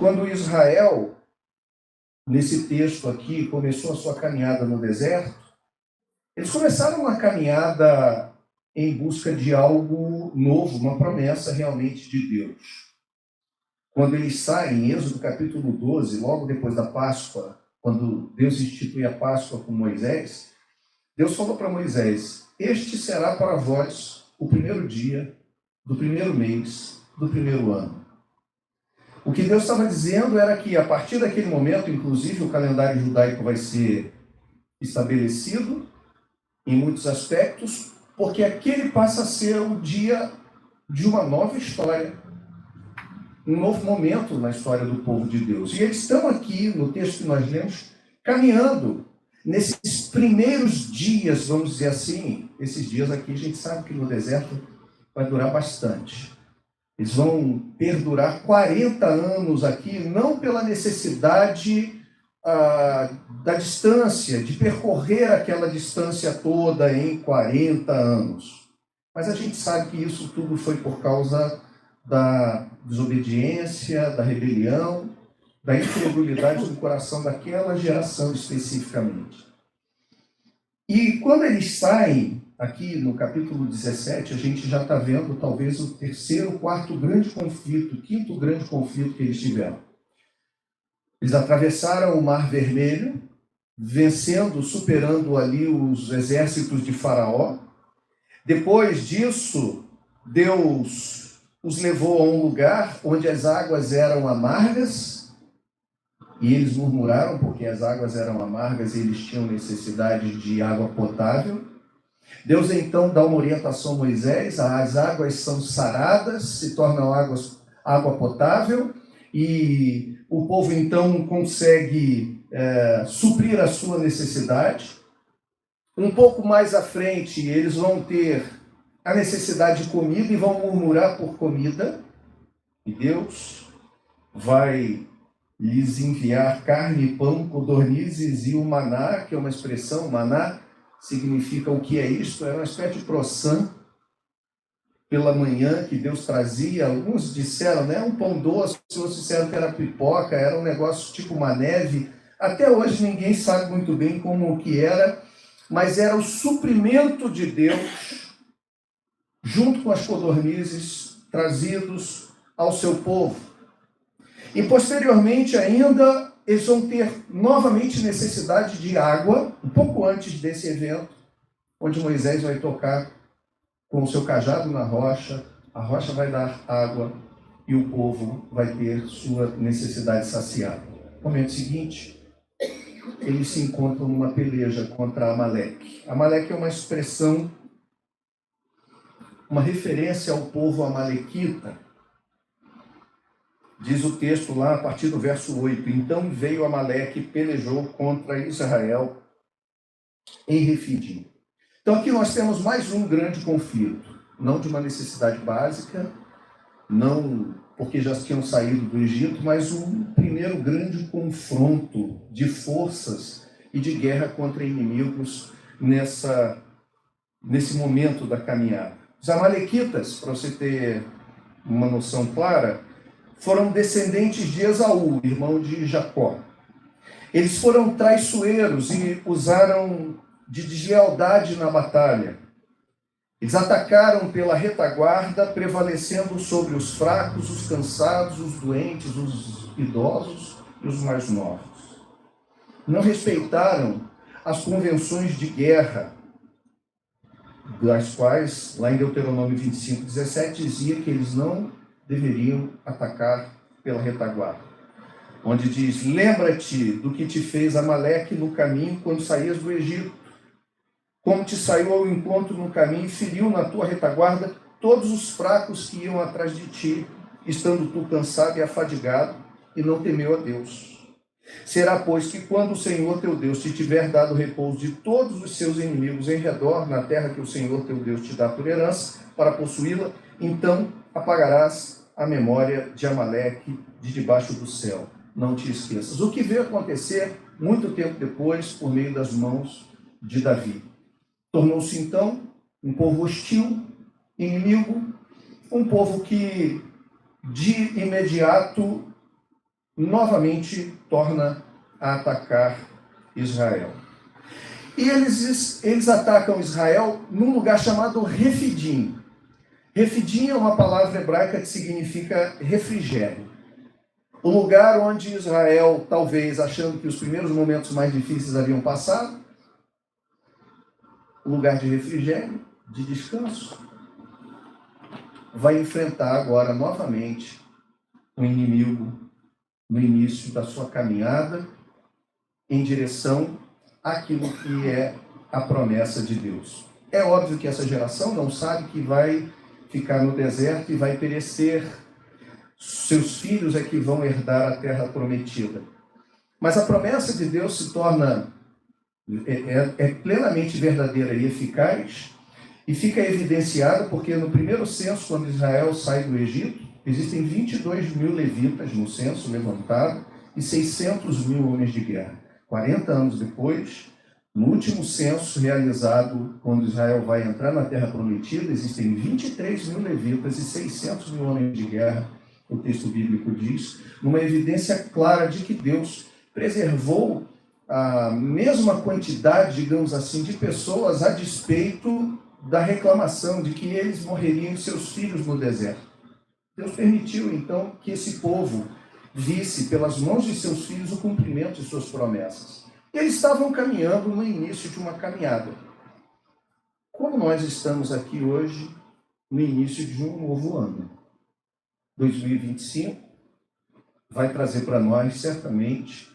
quando Israel, nesse texto aqui, começou a sua caminhada no deserto, eles começaram uma caminhada em busca de algo novo, uma promessa realmente de Deus. Quando eles saem, em Êxodo capítulo 12, logo depois da Páscoa, quando Deus institui a Páscoa com Moisés, Deus falou para Moisés: este será para vós o primeiro dia do primeiro mês do primeiro ano. O que Deus estava dizendo era que, a partir daquele momento, inclusive, o calendário judaico vai ser estabelecido em muitos aspectos, porque aquele passa a ser o dia de uma nova história, um novo momento na história do povo de Deus. E eles estão aqui, no texto que nós lemos, caminhando nesses primeiros dias, vamos dizer assim. Esses dias aqui, a gente sabe que no deserto vai durar bastante. Eles vão perdurar 40 anos aqui, não pela necessidade da distância, de percorrer aquela distância toda em 40 anos. Mas a gente sabe que isso tudo foi por causa da desobediência, da rebelião, da incredulidade do coração daquela geração especificamente. E quando eles saem, aqui no capítulo 17, a gente já está vendo talvez o terceiro, quarto grande conflito, quinto grande conflito que eles tiveram. Eles atravessaram o Mar Vermelho, vencendo, superando ali os exércitos de Faraó. Depois disso, Deus os levou a um lugar onde as águas eram amargas, e eles murmuraram porque as águas eram amargas e eles tinham necessidade de água potável. Deus então dá uma orientação a Moisés: as águas são saradas, se tornam água potável, e o povo então consegue suprir a sua necessidade. Um pouco mais à frente, eles vão ter a necessidade de comida e vão murmurar por comida, e Deus vai lhes enviar carne, pão, codornizes e o maná, que é uma expressão, maná significa o que é isso? Era uma espécie de croissant pela manhã que Deus trazia. Alguns disseram, né, um pão doce, outros disseram que era pipoca, era um negócio tipo uma neve. Até hoje ninguém sabe muito bem como que era, mas era o suprimento de Deus, junto com as codornizes, trazidos ao seu povo. E posteriormente ainda, eles vão ter novamente necessidade de água, um pouco antes desse evento, onde Moisés vai tocar com o seu cajado na rocha, a rocha vai dar água e o povo vai ter sua necessidade saciada. No momento seguinte, eles se encontram numa peleja contra Amaleque. Amaleque é uma expressão, uma referência ao povo amalequita. Diz o texto lá, a partir do verso 8, então veio Amaleque e pelejou contra Israel em Refidim. Então aqui nós temos mais um grande conflito, não de uma necessidade básica, não porque já tinham saído do Egito, mas um primeiro grande confronto de forças e de guerra contra inimigos nesse momento da caminhada. Os amalequitas, para você ter uma noção clara, foram descendentes de Esaú, irmão de Jacó. Eles foram traiçoeiros e usaram de deslealdade na batalha. Eles atacaram pela retaguarda, prevalecendo sobre os fracos, os cansados, os doentes, os idosos e os mais novos. Não respeitaram as convenções de guerra, das quais, lá em Deuteronômio 25, 17, dizia que eles não deveriam atacar pela retaguarda. Onde diz, lembra-te do que te fez Amaleque no caminho quando saías do Egito, como te saiu ao encontro no caminho e feriu na tua retaguarda todos os fracos que iam atrás de ti, estando tu cansado e afadigado, e não temeu a Deus. Será, pois, que quando o Senhor teu Deus te tiver dado repouso de todos os seus inimigos em redor, na terra que o Senhor teu Deus te dá por herança, para possuí-la, então apagarás a memória de Amaleque de debaixo do céu. Não te esqueças. O que veio acontecer muito tempo depois, por meio das mãos de Davi. Tornou-se então um povo hostil, inimigo, um povo que de imediato novamente torna a atacar Israel. E eles atacam Israel num lugar chamado Refidim. Refidim é uma palavra hebraica que significa refrigério. O lugar onde Israel, talvez achando que os primeiros momentos mais difíceis haviam passado, lugar de refrigério, de descanso, vai enfrentar agora novamente o inimigo no início da sua caminhada em direção àquilo que é a promessa de Deus. É óbvio que essa geração não sabe que vai ficar no deserto e vai perecer. Seus filhos é que vão herdar a terra prometida. Mas a promessa de Deus se torna plenamente verdadeira e eficaz, e fica evidenciada porque no primeiro censo, quando Israel sai do Egito, existem 22 mil levitas no censo levantado e 600 mil homens de guerra. 40 anos depois, no último censo realizado, quando Israel vai entrar na terra prometida, existem 23 mil levitas e 600 mil homens de guerra, o texto bíblico diz, numa evidência clara de que Deus preservou a mesma quantidade, digamos assim, de pessoas a despeito da reclamação de que eles morreriam seus filhos no deserto. Deus permitiu, então, que esse povo visse pelas mãos de seus filhos o cumprimento de suas promessas. E eles estavam caminhando no início de uma caminhada. Como nós estamos aqui hoje, no início de um novo ano. 2025 vai trazer para nós, certamente,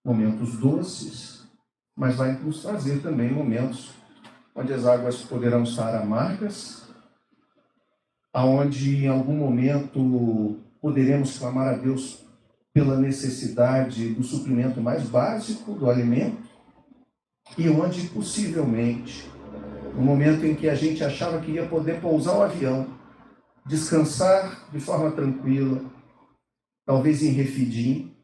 momentos doces, mas vai nos trazer também momentos onde as águas poderão estar amargas, aonde em algum momento poderemos clamar a Deus pela necessidade do suprimento mais básico do alimento, e onde possivelmente, no momento em que a gente achava que ia poder pousar o avião, descansar de forma tranquila, talvez em Refidim,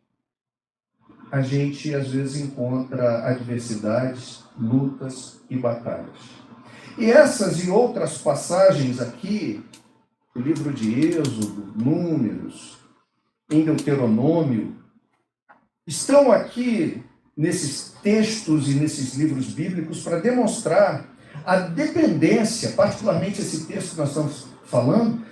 a gente às vezes encontra adversidades, lutas e batalhas. E essas e outras passagens aqui, do livro de Êxodo, Números, em Deuteronômio, estão aqui nesses textos e nesses livros bíblicos para demonstrar a dependência, particularmente esse texto que nós estamos falando,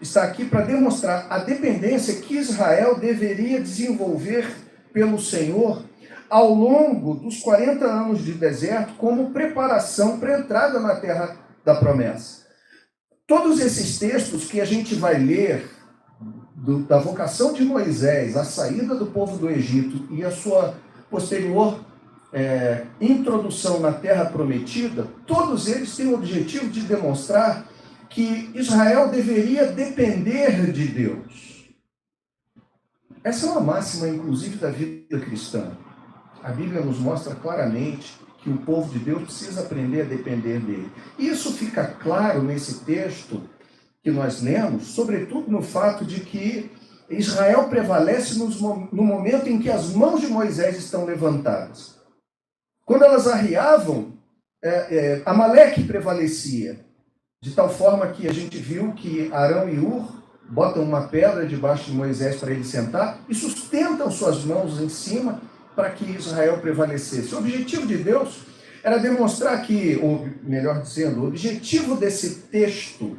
está aqui para demonstrar a dependência que Israel deveria desenvolver pelo Senhor ao longo dos 40 anos de deserto como preparação para a entrada na terra da promessa. Todos esses textos que a gente vai ler da vocação de Moisés, a saída do povo do Egito e a sua posterior introdução na terra prometida, todos eles têm o objetivo de demonstrar que Israel deveria depender de Deus. Essa é uma máxima, inclusive, da vida cristã. A Bíblia nos mostra claramente que o povo de Deus precisa aprender a depender dele. Isso fica claro nesse texto que nós lemos, sobretudo no fato de que Israel prevalece no momento em que as mãos de Moisés estão levantadas. Quando elas arriavam, Amaleque prevalecia, de tal forma que a gente viu que Arão e Ur botam uma pedra debaixo de Moisés para ele sentar e sustentam suas mãos em cima para que Israel prevalecesse. O objetivo de Deus era demonstrar que, ou melhor dizendo, o objetivo desse texto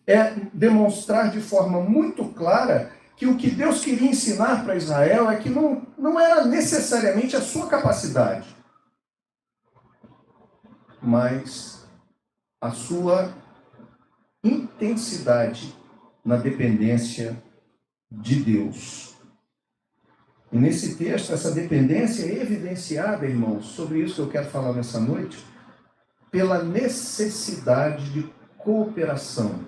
é demonstrar de forma muito clara que o que Deus queria ensinar para Israel é que não era necessariamente a sua capacidade, mas a sua intensidade na dependência de Deus. E nesse texto, essa dependência é evidenciada, irmãos, sobre isso que eu quero falar nessa noite, pela necessidade de cooperação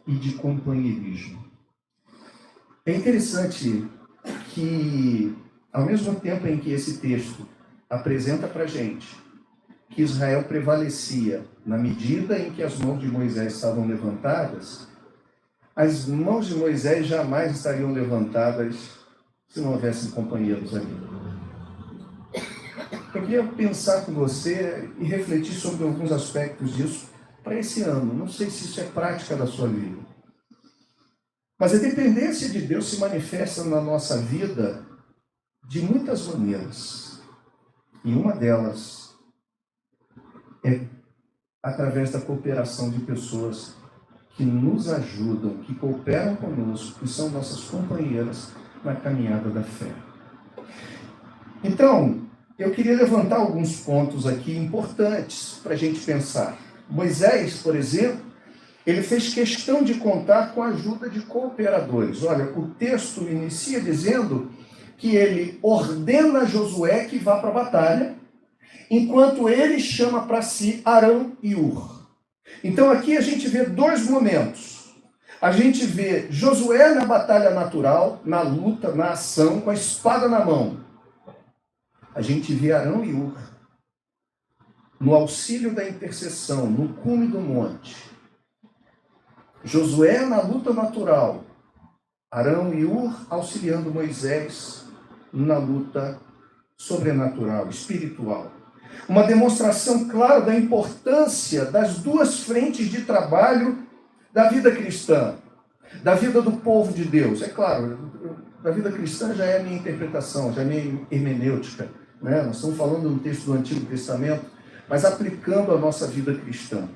e de companheirismo. É interessante que, ao mesmo tempo em que esse texto apresenta para a gente que Israel prevalecia na medida em que as mãos de Moisés estavam levantadas, as mãos de Moisés jamais estariam levantadas se não houvessem companheiros ali. Eu queria pensar com você e refletir sobre alguns aspectos disso para esse ano. Não sei se isso é prática da sua vida. Mas a dependência de Deus se manifesta na nossa vida de muitas maneiras. E uma delas é através da cooperação de pessoas que nos ajudam, que cooperam conosco, que são nossas companheiras na caminhada da fé. Então, eu queria levantar alguns pontos aqui importantes para a gente pensar. Moisés, por exemplo, ele fez questão de contar com a ajuda de cooperadores. Olha, o texto inicia dizendo que ele ordena a Josué que vá para a batalha, enquanto ele chama para si Arão e Hur. Então aqui a gente vê dois momentos. A gente vê Josué na batalha natural, na luta, na ação, com a espada na mão. A gente vê Arão e Hur no auxílio da intercessão, no cume do monte. Josué na luta natural, Arão e Hur auxiliando Moisés na luta sobrenatural, espiritual. Uma demonstração clara da importância das duas frentes de trabalho da vida cristã, da vida do povo de Deus. É claro, da vida cristã já é a minha interpretação, já é a minha hermenêutica, né? Nós estamos falando de um texto do Antigo Testamento, mas aplicando a nossa vida cristã.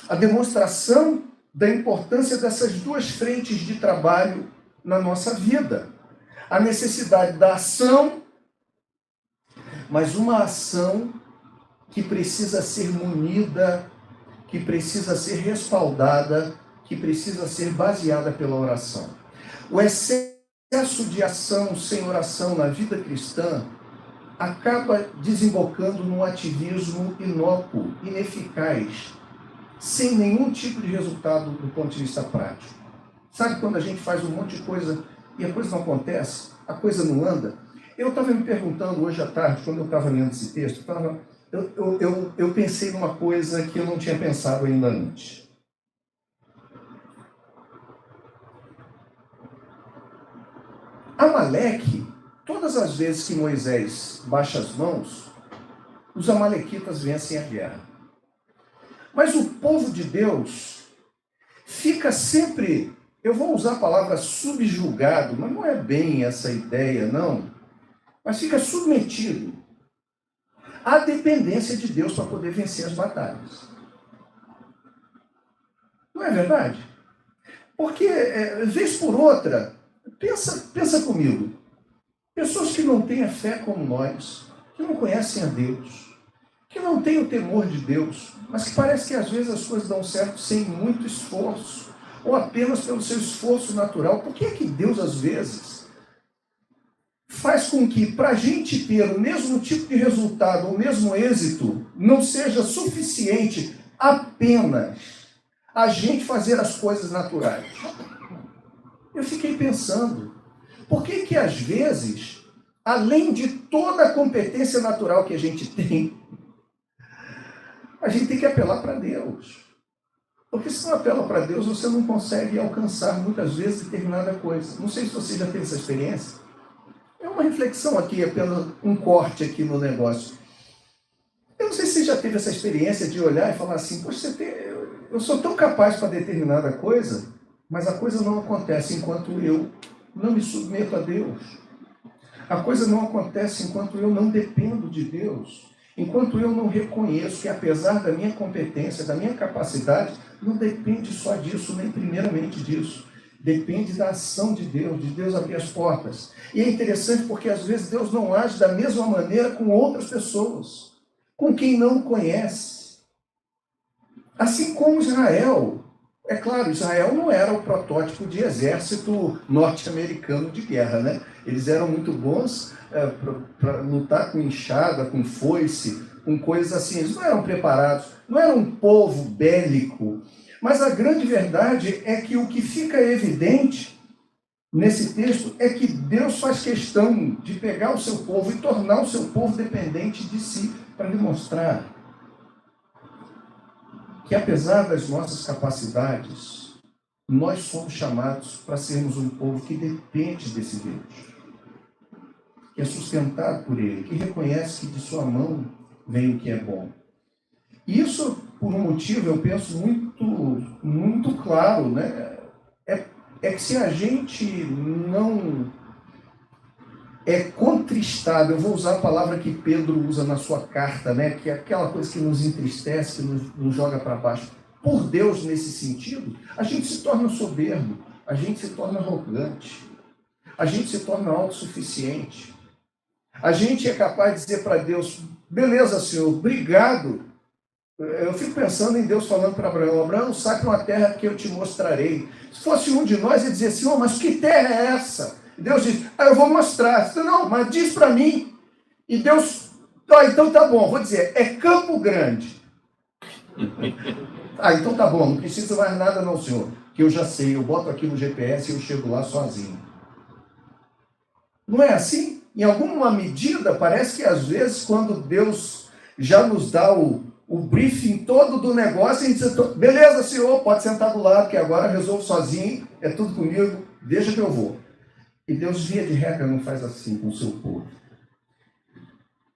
A demonstração da importância dessas duas frentes de trabalho na nossa vida. A necessidade da ação, mas uma ação que precisa ser munida, que precisa ser respaldada, que precisa ser baseada pela oração. O excesso de ação sem oração na vida cristã acaba desembocando num ativismo inócuo, ineficaz, sem nenhum tipo de resultado do ponto de vista prático. Sabe quando a gente faz um monte de coisa e a coisa não acontece, a coisa não anda? Eu estava me perguntando hoje à tarde, quando eu estava lendo esse texto, eu pensei numa coisa que eu não tinha pensado ainda antes. Amaleque, todas as vezes que Moisés baixa as mãos, os amalequitas vencem a guerra. Mas o povo de Deus fica sempre, eu vou usar a palavra subjugado, mas não é bem essa ideia, não. Mas fica submetido à dependência de Deus para poder vencer as batalhas. Não é verdade? Porque, vez por outra, pensa comigo, pessoas que não têm a fé como nós, que não conhecem a Deus, que não têm o temor de Deus, mas que parece que às vezes as coisas dão certo sem muito esforço, ou apenas pelo seu esforço natural. Por que é que Deus, às vezes, faz com que, para a gente ter o mesmo tipo de resultado, o mesmo êxito, não seja suficiente apenas a gente fazer as coisas naturais? Eu fiquei pensando, por que que às vezes, além de toda a competência natural que a gente tem que apelar para Deus? Porque se não apela para Deus, você não consegue alcançar muitas vezes determinada coisa. Não sei se você já teve essa experiência. É uma reflexão aqui, apenas um corte aqui no negócio. Eu não sei se você já teve essa experiência de olhar e falar assim, poxa, eu sou tão capaz para determinada coisa, mas a coisa não acontece enquanto eu não me submeto a Deus. A coisa não acontece enquanto eu não dependo de Deus. Enquanto eu não reconheço que, apesar da minha competência, da minha capacidade, não depende só disso, nem primeiramente disso. Depende da ação de Deus abrir as portas. E é interessante porque, às vezes, Deus não age da mesma maneira com outras pessoas, com quem não conhece. Assim como Israel. É claro, Israel não era o protótipo de exército norte-americano de guerra, né? Eles eram muito bons para lutar com enxada, com foice, com coisas assim. Eles não eram preparados, não era um povo bélico. Mas a grande verdade é que o que fica evidente nesse texto é que Deus faz questão de pegar o seu povo e tornar o seu povo dependente de si, para demonstrar que, apesar das nossas capacidades, nós somos chamados para sermos um povo que depende desse Deus, que é sustentado por Ele, que reconhece que de sua mão vem o que é bom. Isso, por um motivo, eu penso muito claro, né? é que se a gente não é contristado, eu vou usar a palavra que Pedro usa na sua carta, né? Que é aquela coisa que nos entristece, que nos joga para baixo. Por Deus, nesse sentido, a gente se torna soberbo, a gente se torna arrogante, a gente se torna autossuficiente. A gente é capaz de dizer para Deus, beleza, Senhor, obrigado. Eu fico pensando em Deus falando para Abraão, Abraão, sai para uma terra que eu te mostrarei. Se fosse um de nós, ele dizia assim, oh, mas que terra é essa? E Deus diz, eu vou mostrar. Disse, não, mas diz para mim. E Deus, então tá bom, vou dizer, é Campo Grande. Então tá bom, não precisa mais nada não, Senhor, que eu já sei, eu boto aqui no GPS e eu chego lá sozinho. Não é assim? Em alguma medida, parece que às vezes, quando Deus já nos dá o briefing todo do negócio, a gente diz, beleza, Senhor, pode sentar do lado, que agora eu resolvo sozinho, é tudo comigo, deixa que eu vou. E Deus, via de regra, não faz assim com o seu povo.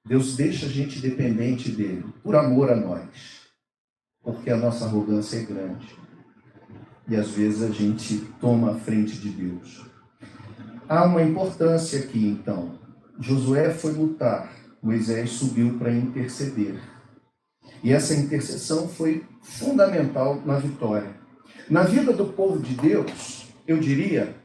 Deus deixa a gente dependente dele, por amor a nós, porque a nossa arrogância é grande. E às vezes a gente toma a frente de Deus. Há uma importância aqui, então. Josué foi lutar, Moisés subiu para interceder. E essa intercessão foi fundamental na vitória. Na vida do povo de Deus, eu diria,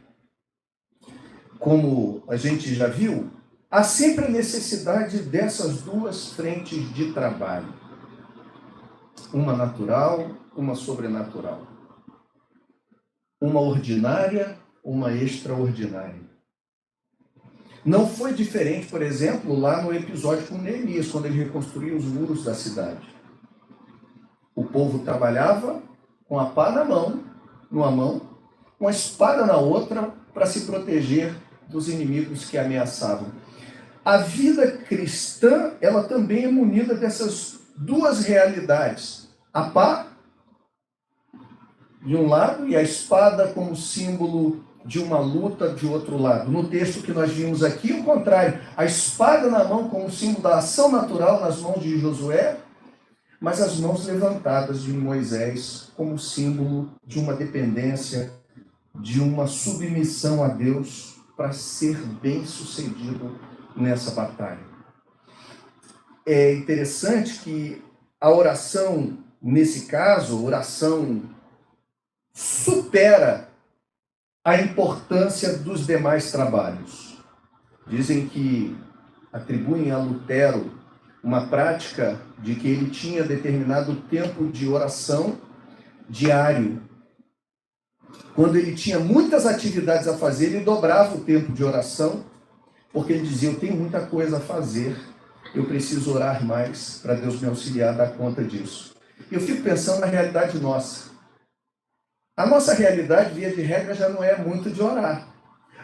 como a gente já viu, há sempre a necessidade dessas duas frentes de trabalho. Uma natural, uma sobrenatural. Uma ordinária, uma extraordinária. Não foi diferente, por exemplo, lá no episódio com Neemias, quando ele reconstruiu os muros da cidade. O povo trabalhava com a pá numa mão, com a espada na outra, para se proteger dos inimigos que ameaçavam. A vida cristã, ela também é munida dessas duas realidades. A pá, de um lado, e a espada como símbolo de uma luta de outro lado. No texto que nós vimos aqui, o contrário. A espada na mão como símbolo da ação natural nas mãos de Josué, mas as mãos levantadas de Moisés como símbolo de uma dependência, de uma submissão a Deus para ser bem-sucedido nessa batalha. É interessante que a oração, nesse caso, a oração supera a importância dos demais trabalhos. Dizem que atribuem a Lutero uma prática de que ele tinha determinado tempo de oração diário. Quando ele tinha muitas atividades a fazer, ele dobrava o tempo de oração, porque ele dizia, eu tenho muita coisa a fazer, eu preciso orar mais para Deus me auxiliar a dar conta disso. Eu fico pensando na realidade nossa. A nossa realidade, via de regra, já não é muito de orar.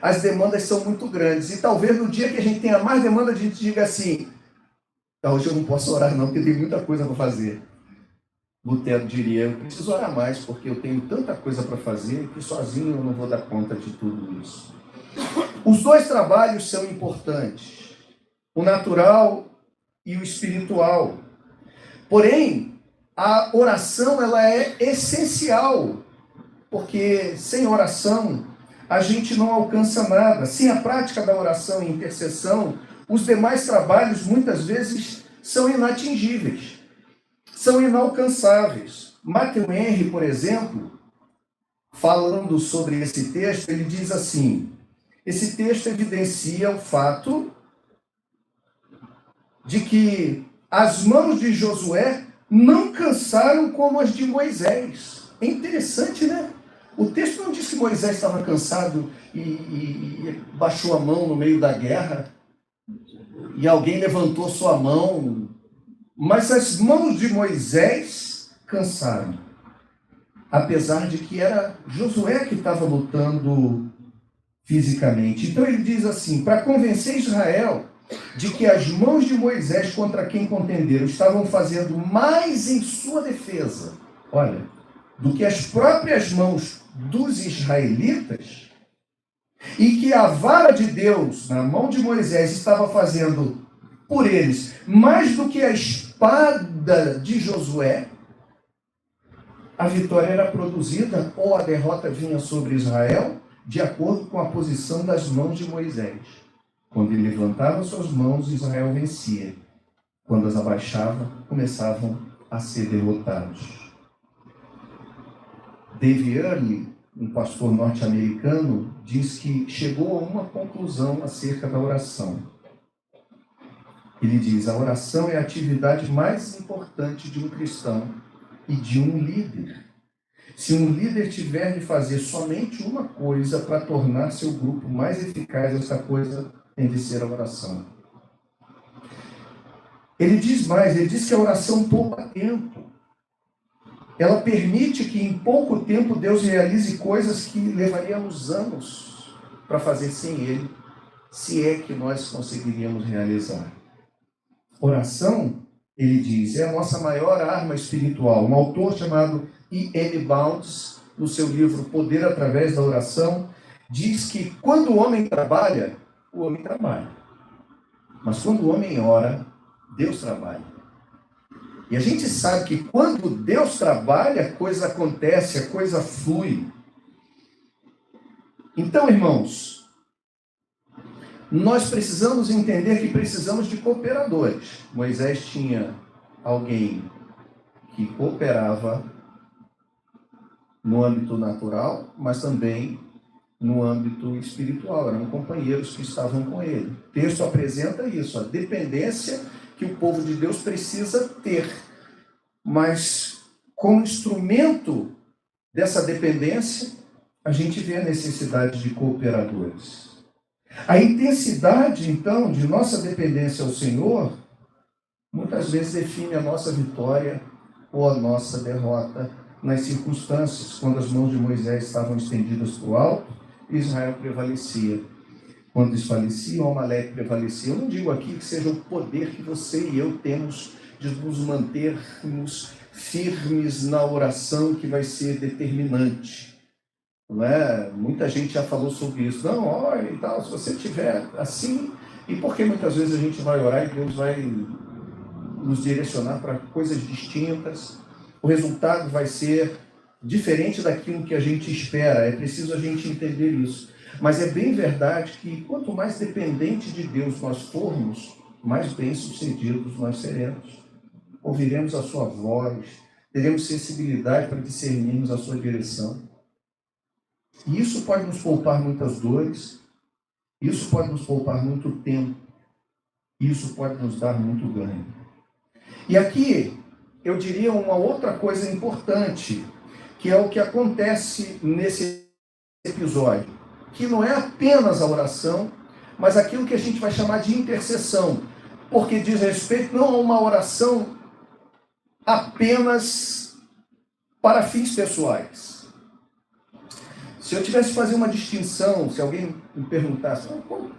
As demandas são muito grandes. E talvez no dia que a gente tenha mais demanda, a gente diga assim, hoje eu não posso orar não, porque tem muita coisa para fazer. Lutero diria, eu preciso orar mais, porque eu tenho tanta coisa para fazer, que sozinho eu não vou dar conta de tudo isso. Os dois trabalhos são importantes. O natural e o espiritual. Porém, a oração ela é essencial. Porque sem oração, a gente não alcança nada. Sem a prática da oração e intercessão, os demais trabalhos, muitas vezes, são inatingíveis, são inalcançáveis. Matthew Henry, por exemplo, falando sobre esse texto, ele diz assim, esse texto evidencia o fato de que as mãos de Josué não cansaram como as de Moisés. É interessante, né? O texto não diz que Moisés estava cansado e baixou a mão no meio da guerra e alguém levantou sua mão, mas as mãos de Moisés cansaram, apesar de que era Josué que estava lutando fisicamente. Então ele diz assim, para convencer Israel de que as mãos de Moisés contra quem contenderam estavam fazendo mais em sua defesa, olha, do que as próprias mãos dos israelitas, e que a vara de Deus na mão de Moisés estava fazendo por eles mais do que a espada de Josué, a vitória era produzida ou a derrota vinha sobre Israel, de acordo com a posição das mãos de Moisés. Quando ele levantava suas mãos, Israel vencia. Quando as abaixava, começavam a ser derrotados. Dave Earley, um pastor norte-americano, diz que chegou a uma conclusão acerca da oração. Ele diz: a oração é a atividade mais importante de um cristão e de um líder. Se um líder tiver de fazer somente uma coisa para tornar seu grupo mais eficaz, essa coisa tem de ser a oração. Ele diz mais, ele diz que a oração poupa tempo. Ela permite que em pouco tempo Deus realize coisas que levaríamos anos para fazer sem Ele, se é que nós conseguiríamos realizar. Oração, ele diz, é a nossa maior arma espiritual. Um autor chamado E.M. Bounds, no seu livro Poder através da Oração, diz que quando o homem trabalha, o homem trabalha. Mas quando o homem ora, Deus trabalha. E a gente sabe que quando Deus trabalha, a coisa acontece, a coisa flui. Então, irmãos, nós precisamos entender que precisamos de cooperadores. Moisés tinha alguém que cooperava no âmbito natural, mas também no âmbito espiritual. Eram companheiros que estavam com ele. O texto apresenta isso, a dependência que o povo de Deus precisa ter. Mas, como instrumento dessa dependência, a gente vê a necessidade de cooperadores. A intensidade, então, de nossa dependência ao Senhor, muitas vezes define a nossa vitória ou a nossa derrota nas circunstâncias. Quando as mãos de Moisés estavam estendidas para o alto, Israel prevalecia. Quando desfalecia, o Amaleque prevalecia. Eu não digo aqui que seja o poder que você e eu temos de nos mantermos firmes na oração que vai ser determinante. Não é? Muita gente já falou sobre isso. Não, olha e tal, se você tiver assim... E porque muitas vezes a gente vai orar e Deus vai nos direcionar para coisas distintas. O resultado vai ser diferente daquilo que a gente espera. É preciso a gente entender isso. Mas é bem verdade que quanto mais dependente de Deus nós formos, mais bem-sucedidos nós seremos. Ouviremos a sua voz, teremos sensibilidade para discernirmos a sua direção. E isso pode nos poupar muitas dores, isso pode nos poupar muito tempo, isso pode nos dar muito ganho. E aqui eu diria uma outra coisa importante, que é o que acontece nesse episódio, que não é apenas a oração, mas aquilo que a gente vai chamar de intercessão, porque diz respeito não a uma oração apenas para fins pessoais. Se eu tivesse que fazer uma distinção, se alguém me perguntasse,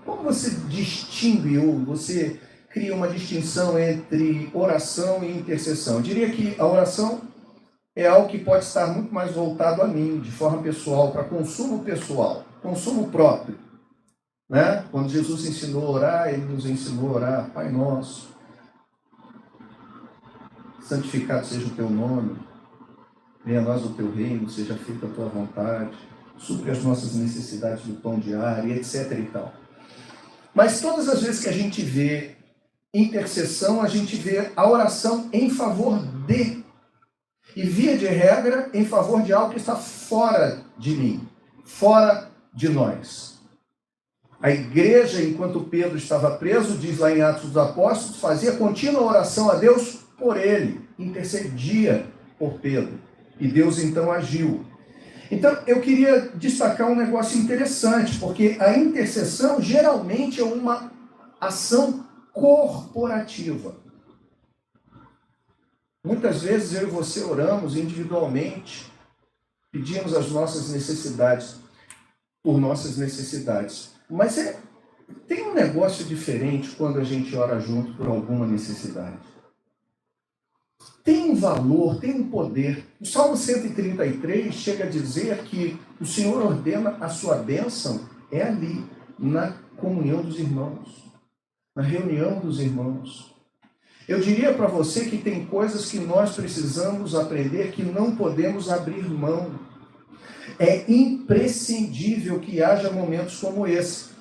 como você distingue ou você cria uma distinção entre oração e intercessão? Eu diria que a oração é algo que pode estar muito mais voltado a mim, de forma pessoal, para consumo pessoal, consumo próprio. Né? Quando Jesus ensinou a orar, Ele nos ensinou a orar, Pai Nosso, santificado seja o Teu nome, venha a nós o Teu reino, seja feita a Tua vontade, supre as nossas necessidades do pão diário, etc. e tal. Mas todas as vezes que a gente vê intercessão, a gente vê a oração em favor de, e via de regra, em favor de algo que está fora de mim, fora de nós. A igreja, enquanto Pedro estava preso, diz lá em Atos dos Apóstolos, fazia contínua oração a Deus por ele, intercedia por Pedro. E Deus então agiu. Então, eu queria destacar um negócio interessante, porque a intercessão geralmente é uma ação corporativa. Muitas vezes eu e você oramos individualmente, pedimos as nossas necessidades por nossas necessidades. Mas tem um negócio diferente quando a gente ora junto por alguma necessidade. Tem um valor, tem um poder. O Salmo 133 chega a dizer que o Senhor ordena a sua bênção é ali, na comunhão dos irmãos, na reunião dos irmãos. Eu diria para você que tem coisas que nós precisamos aprender que não podemos abrir mão. É imprescindível que haja momentos como esse.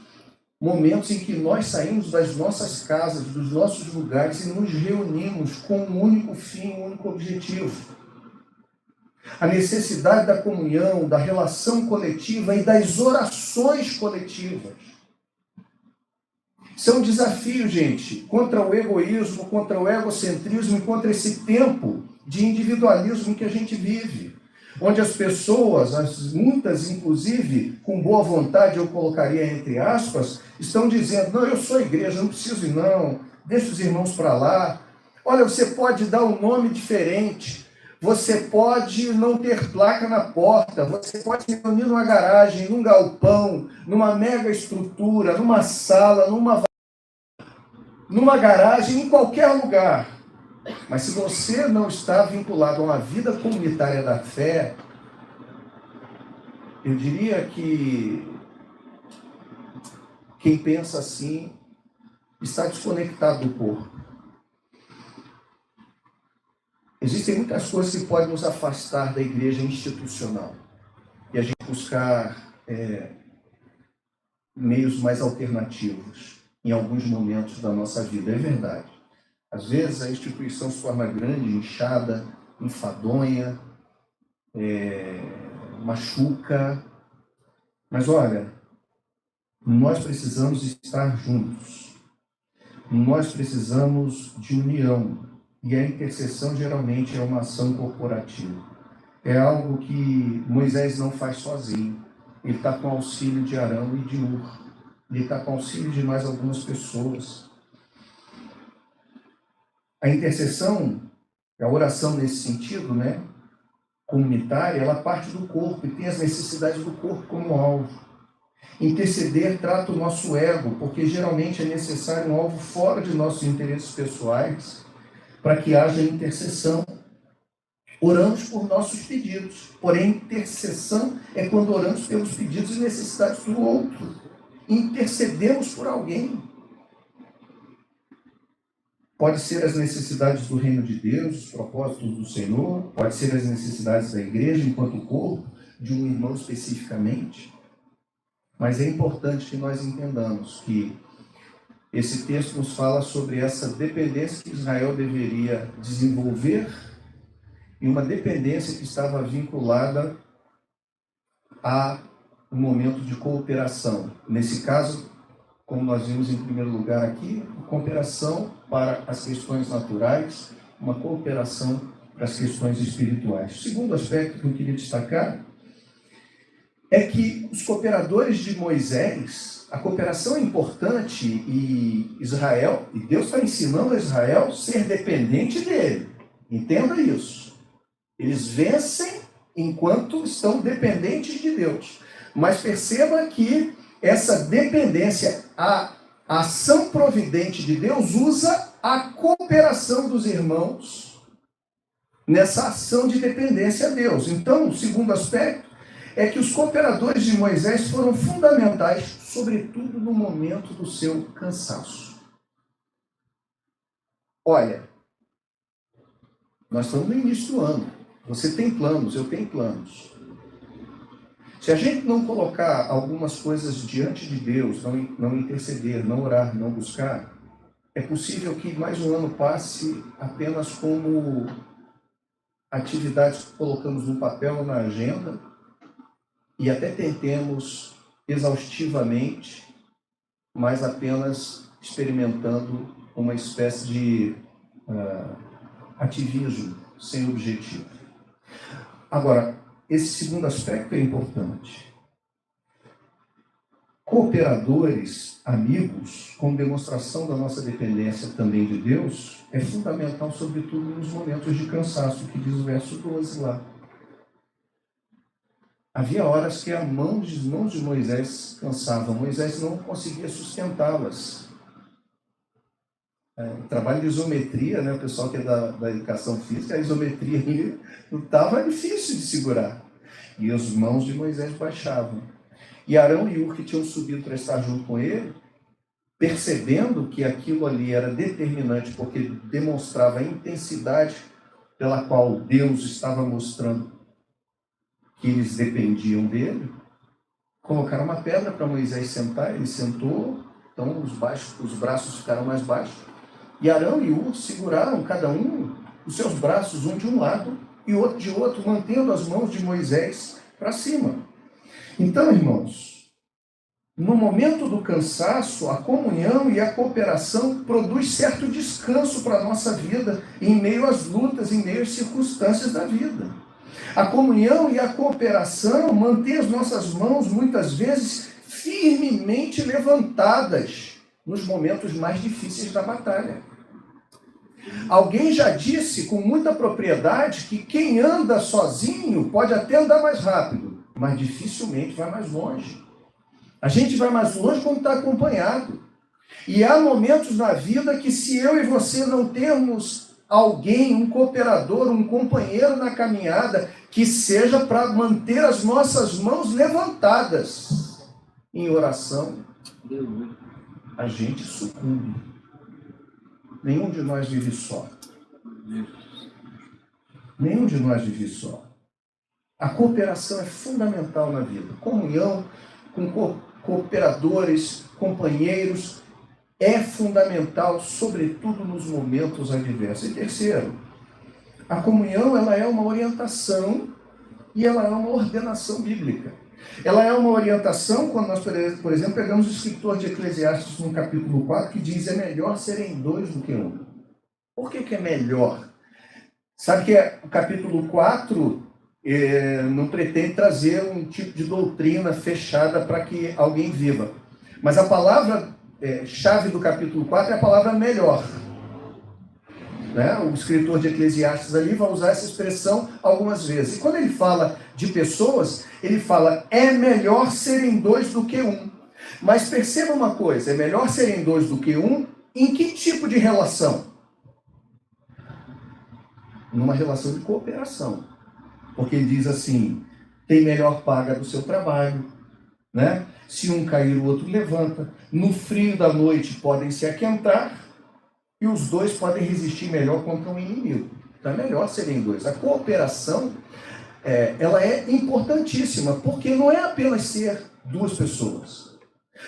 Momentos em que nós saímos das nossas casas, dos nossos lugares e nos reunimos com um único fim, um único objetivo. A necessidade da comunhão, da relação coletiva e das orações coletivas. Isso é um desafio, gente, contra o egoísmo, contra o egocentrismo e contra esse tempo de individualismo que a gente vive. Onde as pessoas, muitas inclusive, com boa vontade, eu colocaria entre aspas, estão dizendo, não, eu sou igreja, não preciso ir não, deixa os irmãos para lá. Olha, você pode dar um nome diferente, você pode não ter placa na porta, você pode se reunir numa garagem, num galpão, numa mega estrutura, numa sala, numa garagem, em qualquer lugar. Mas se você não está vinculado a uma vida comunitária da fé, eu diria que quem pensa assim está desconectado do corpo. Existem muitas coisas que podem nos afastar da igreja institucional e a gente buscar meios mais alternativos em alguns momentos da nossa vida, é verdade. Às vezes a instituição se torna grande, inchada, enfadonha, machuca. Mas olha, nós precisamos estar juntos. Nós precisamos de união. E a intercessão geralmente é uma ação corporativa. É algo que Moisés não faz sozinho. Ele está com auxílio de Arão e de Hur. Ele está com auxílio de mais algumas pessoas. A intercessão, a oração nesse sentido, comunitária, ela parte do corpo e tem as necessidades do corpo como alvo. Interceder trata o nosso ego, porque geralmente é necessário um alvo fora de nossos interesses pessoais para que haja intercessão. Oramos por nossos pedidos, porém intercessão é quando oramos pelos pedidos e necessidades do outro. Intercedemos por alguém. Pode ser as necessidades do reino de Deus, os propósitos do Senhor, pode ser as necessidades da igreja enquanto corpo, de um irmão especificamente. Mas é importante que nós entendamos que esse texto nos fala sobre essa dependência que Israel deveria desenvolver e uma dependência que estava vinculada a um momento de cooperação. Nesse caso, como nós vimos em primeiro lugar aqui, cooperação para as questões naturais, uma cooperação para as questões espirituais. O segundo aspecto que eu queria destacar é que os cooperadores de Moisés, a cooperação é importante e Israel, e Deus está ensinando a Israel a ser dependente dele. Entenda isso. Eles vencem enquanto estão dependentes de Deus. Mas perceba que essa dependência, a ação providente de Deus usa a cooperação dos irmãos nessa ação de dependência a Deus. Então, o segundo aspecto é que os cooperadores de Moisés foram fundamentais, sobretudo no momento do seu cansaço. Olha, nós estamos no início do ano. Você tem planos, eu tenho planos. Se a gente não colocar algumas coisas diante de Deus, não interceder, não orar, não buscar, é possível que mais um ano passe apenas como atividades que colocamos no papel, na agenda, e até tentemos exaustivamente, mas apenas experimentando uma espécie de ativismo sem objetivo. Agora, esse segundo aspecto é importante. Cooperadores, amigos, como demonstração da nossa dependência também de Deus, é fundamental, sobretudo nos momentos de cansaço, que diz o verso 12 lá. Havia horas que as mãos de Moisés cansavam. Moisés não conseguia sustentá-las. O trabalho de isometria, o pessoal que é da educação física, a isometria estava difícil de segurar. E as mãos de Moisés baixavam. E Arão e Hur, que tinham subido para estar junto com ele, percebendo que aquilo ali era determinante, porque demonstrava a intensidade pela qual Deus estava mostrando que eles dependiam dele, colocaram uma pedra para Moisés sentar, ele sentou, então os braços ficaram mais baixos, e Arão e Hur seguraram cada um os seus braços, um de um lado e outro de outro, mantendo as mãos de Moisés para cima. Então, irmãos, no momento do cansaço, a comunhão e a cooperação produz certo descanso para a nossa vida, em meio às lutas, em meio às circunstâncias da vida. A comunhão e a cooperação mantêm as nossas mãos, muitas vezes, firmemente levantadas nos momentos mais difíceis da batalha. Alguém já disse com muita propriedade que quem anda sozinho pode até andar mais rápido, mas dificilmente vai mais longe. A gente vai mais longe quando está acompanhado. E há momentos na vida que, se eu e você não temos alguém, um cooperador, um companheiro na caminhada, que seja para manter as nossas mãos levantadas em oração, a gente sucumbe. Nenhum de nós vive só. Nenhum de nós vive só. A cooperação é fundamental na vida. Comunhão com cooperadores, companheiros, é fundamental, sobretudo nos momentos adversos. E terceiro, a comunhão ela é uma orientação e ela é uma ordenação bíblica. Ela é uma orientação quando nós, por exemplo, pegamos o escritor de Eclesiastes no capítulo 4, que diz: é melhor serem dois do que um. Por que é melhor? Sabe que o capítulo 4 não pretende trazer um tipo de doutrina fechada para que alguém viva. Mas a palavra chave do capítulo 4 é a palavra melhor. Né? O escritor de Eclesiastes ali vai usar essa expressão algumas vezes. E quando ele fala de pessoas, ele fala: é melhor serem dois do que um. Mas perceba uma coisa: é melhor serem dois do que um em que tipo de relação? Numa relação de cooperação. Porque ele diz assim: tem melhor paga do seu trabalho, né? Se um cair, o outro levanta. No frio da noite podem se aquentar e os dois podem resistir melhor contra um inimigo. Então é melhor serem dois. A cooperação, ela é importantíssima, porque não é apenas ser duas pessoas.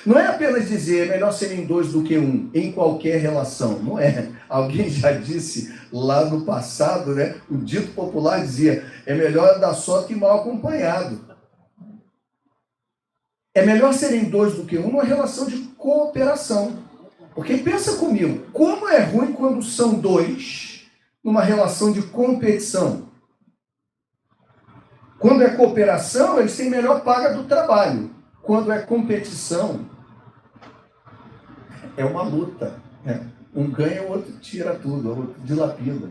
Não é apenas dizer: é melhor serem dois do que um, em qualquer relação. Não é. Alguém já disse lá no passado, né? O dito popular dizia: é melhor andar só que mal acompanhado. É melhor serem dois do que um numa relação de cooperação. Porque pensa comigo, como é ruim quando são dois numa relação de competição. Quando é cooperação, eles têm melhor paga do trabalho. Quando é competição, é uma luta. Né? Um ganha, o outro tira tudo, o outro dilapida.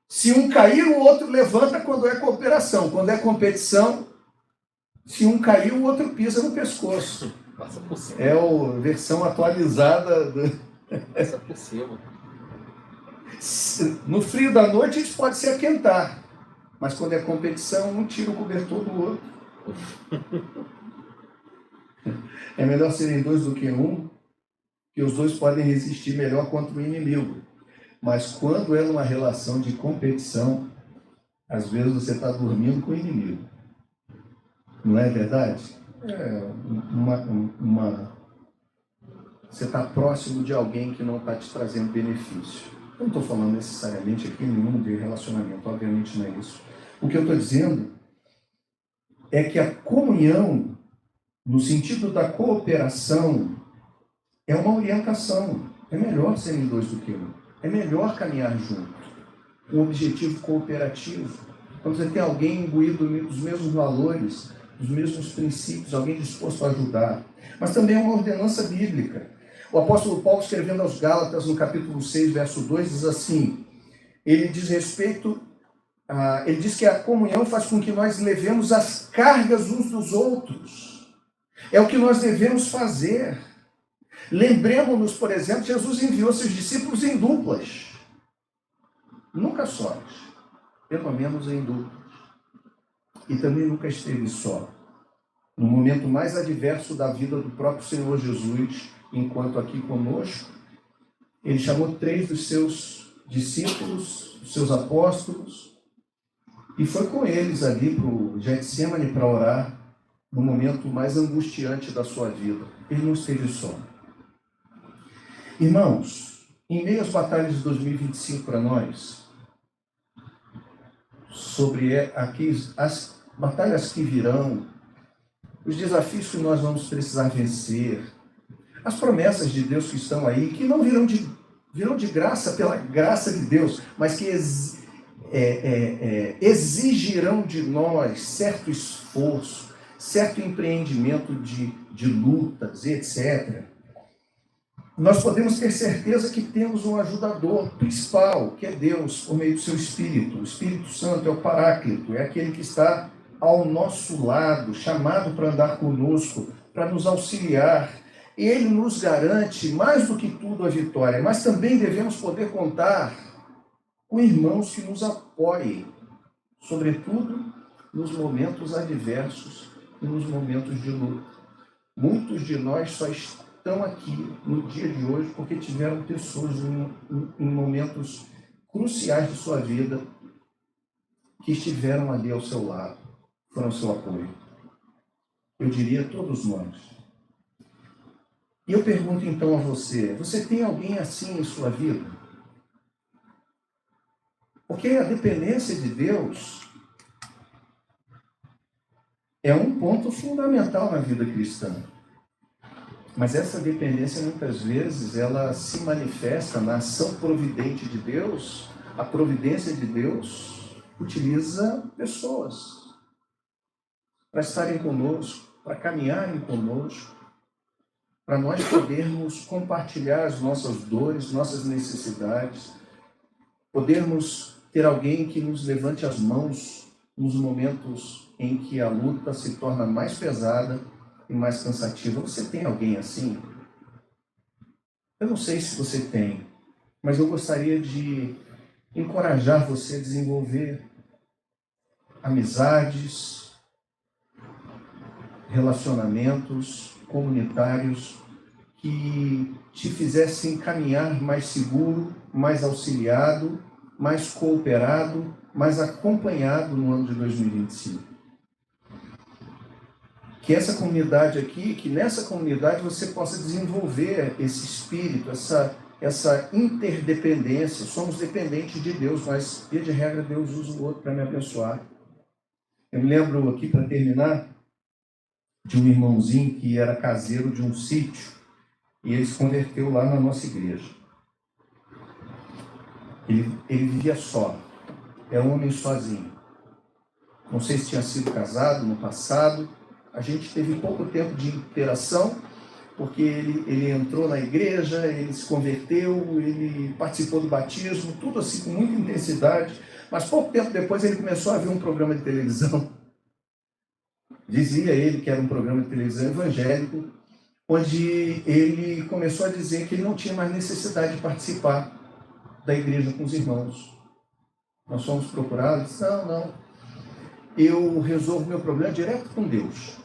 Se um cair, o outro levanta quando é cooperação. Quando é competição, se um cair, o outro pisa no pescoço. Passa por cima. É a versão atualizada. Passa por cima. No frio da noite, a gente pode se aquentar. Mas quando é competição, um tira o cobertor do outro. É melhor serem dois do que um, que os dois podem resistir melhor contra o inimigo. Mas quando é uma relação de competição, às vezes você está dormindo com o inimigo. Não é verdade? Você está próximo de alguém que não está te trazendo benefício. Eu não estou falando necessariamente aqui nenhum de relacionamento, obviamente não é isso. O que eu estou dizendo é que a comunhão, no sentido da cooperação, é uma orientação. É melhor serem dois do que um. É melhor caminhar junto. Um objetivo cooperativo. Quando você tem alguém imbuído dos mesmos valores, dos mesmos princípios, alguém disposto a ajudar. Mas também é uma ordenança bíblica. O apóstolo Paulo, escrevendo aos Gálatas, no capítulo 6, verso 2, diz assim: ele diz que a comunhão faz com que nós levemos as cargas uns dos outros. É o que nós devemos fazer. Lembremos-nos, por exemplo, Jesus enviou seus discípulos em duplas. Nunca sós, pelo menos em duplas. E também nunca esteve só. No momento mais adverso da vida do próprio Senhor Jesus, enquanto aqui conosco, ele chamou 3 dos seus discípulos, dos seus apóstolos, e foi com eles ali para o Getsemane para orar no momento mais angustiante da sua vida. Ele não esteve só. Irmãos, em meio às batalhas de 2025 para nós, sobre as batalhas que virão, os desafios que nós vamos precisar vencer, as promessas de Deus que estão aí, que não virão de graça pela graça de Deus, mas que exigirão de nós certo esforço, certo empreendimento de lutas, etc. Nós podemos ter certeza que temos um ajudador principal, que é Deus, por meio do seu Espírito. O Espírito Santo é o Paráclito, é aquele que está ao nosso lado, chamado para andar conosco, para nos auxiliar. Ele nos garante, mais do que tudo, a vitória, mas também devemos poder contar com irmãos que nos apoiem, sobretudo nos momentos adversos e nos momentos de luta. Muitos de nós só estão aqui no dia de hoje porque tiveram pessoas em momentos cruciais de sua vida que estiveram ali ao seu lado, foram seu apoio. Eu diria todos nós. E eu pergunto então a você, você tem alguém assim em sua vida? Porque a dependência de Deus é um ponto fundamental na vida cristã. Mas essa dependência, muitas vezes, ela se manifesta na ação providente de Deus. A providência de Deus utiliza pessoas para estarem conosco, para caminharem conosco, para nós podermos compartilhar as nossas dores, nossas necessidades, podermos ter alguém que nos levante as mãos nos momentos em que a luta se torna mais pesada e mais cansativa. Você tem alguém assim? Eu não sei se você tem, mas eu gostaria de encorajar você a desenvolver amizades, relacionamentos comunitários que te fizessem caminhar mais seguro, mais auxiliado, mais cooperado, mais acompanhado no ano de 2025. Que essa comunidade aqui, que nessa comunidade você possa desenvolver esse espírito, essa interdependência. Somos dependentes de Deus, mas, via de regra, Deus usa o outro para me abençoar. Eu me lembro aqui, para terminar, de um irmãozinho que era caseiro de um sítio e ele se converteu lá na nossa igreja. Ele vivia só, era um homem sozinho. Não sei se tinha sido casado no passado. A gente teve pouco tempo de interação, porque ele entrou na igreja, ele se converteu, ele participou do batismo, tudo assim com muita intensidade, mas pouco tempo depois ele começou a ver um programa de televisão. Dizia ele que era um programa de televisão evangélico, onde ele começou a dizer que ele não tinha mais necessidade de participar da igreja com os irmãos. Nós fomos procurados, não, eu resolvo meu problema direto com Deus.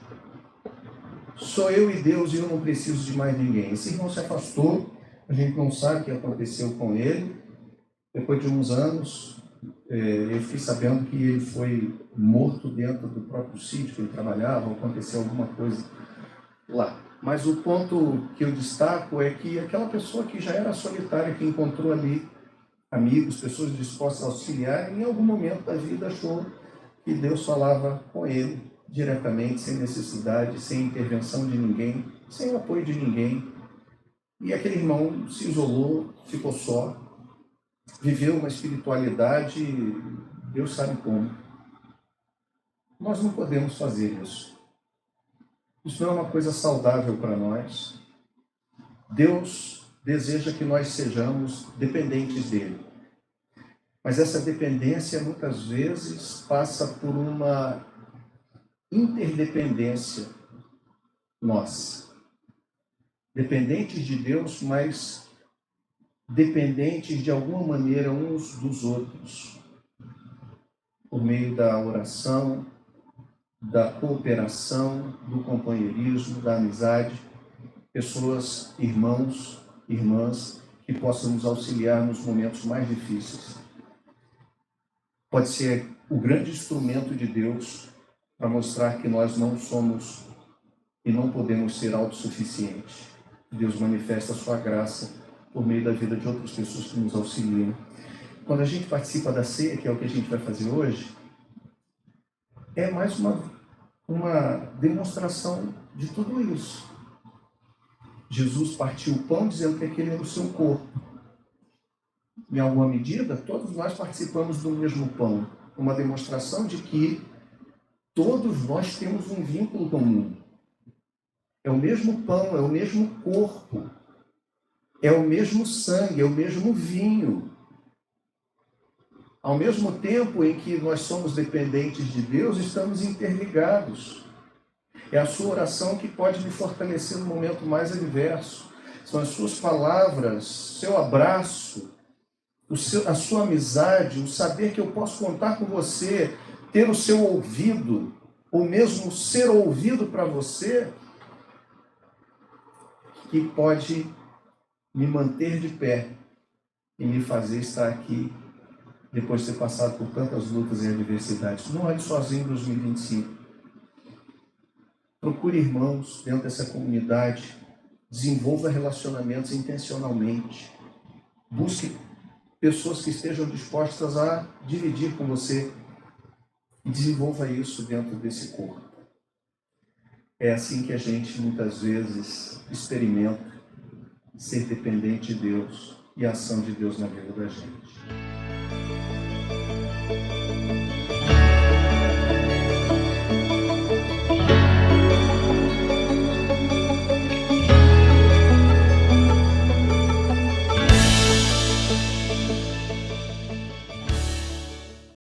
Sou eu e Deus e eu não preciso de mais ninguém. Esse irmão se afastou, a gente não sabe o que aconteceu com ele. Depois de uns anos, eu fiquei sabendo que ele foi morto dentro do próprio sítio que ele trabalhava, aconteceu alguma coisa lá. Mas o ponto que eu destaco é que aquela pessoa que já era solitária, que encontrou ali amigos, pessoas dispostas a auxiliar, em algum momento da vida achou que Deus falava com ele diretamente, sem necessidade, sem intervenção de ninguém, sem o apoio de ninguém. E aquele irmão se isolou, ficou só, viveu uma espiritualidade, Deus sabe como. Nós não podemos fazer isso. Isso não é uma coisa saudável para nós. Deus deseja que nós sejamos dependentes dele. Mas essa dependência, muitas vezes, passa por uma interdependência nossa. Dependentes de Deus, mas dependentes de alguma maneira uns dos outros. Por meio da oração, da cooperação, do companheirismo, da amizade. Pessoas, irmãos, irmãs, que possam nos auxiliar nos momentos mais difíceis. Pode ser o grande instrumento de Deus para mostrar que nós não somos e não podemos ser autossuficientes. Deus manifesta a sua graça por meio da vida de outras pessoas que nos auxiliam. Quando a gente participa da ceia, que é o que a gente vai fazer hoje, é mais uma demonstração de tudo isso. Jesus partiu o pão dizendo que aquele era o seu corpo. Em alguma medida, todos nós participamos do mesmo pão. Uma demonstração de que todos nós temos um vínculo comum. É o mesmo pão, é o mesmo corpo, é o mesmo sangue, é o mesmo vinho. Ao mesmo tempo em que nós somos dependentes de Deus, estamos interligados. É a sua oração que pode me fortalecer no momento mais adverso. São as suas palavras, seu abraço, a sua amizade, o saber que eu posso contar com você, ter o seu ouvido, ou mesmo ser ouvido para você, que pode me manter de pé e me fazer estar aqui depois de ter passado por tantas lutas e adversidades. Não ande sozinho em 2025. Procure irmãos dentro dessa comunidade, desenvolva relacionamentos intencionalmente, busque pessoas que estejam dispostas a dividir com você e desenvolva isso dentro desse corpo. É assim que a gente muitas vezes experimenta ser dependente de Deus e a ação de Deus na vida da gente.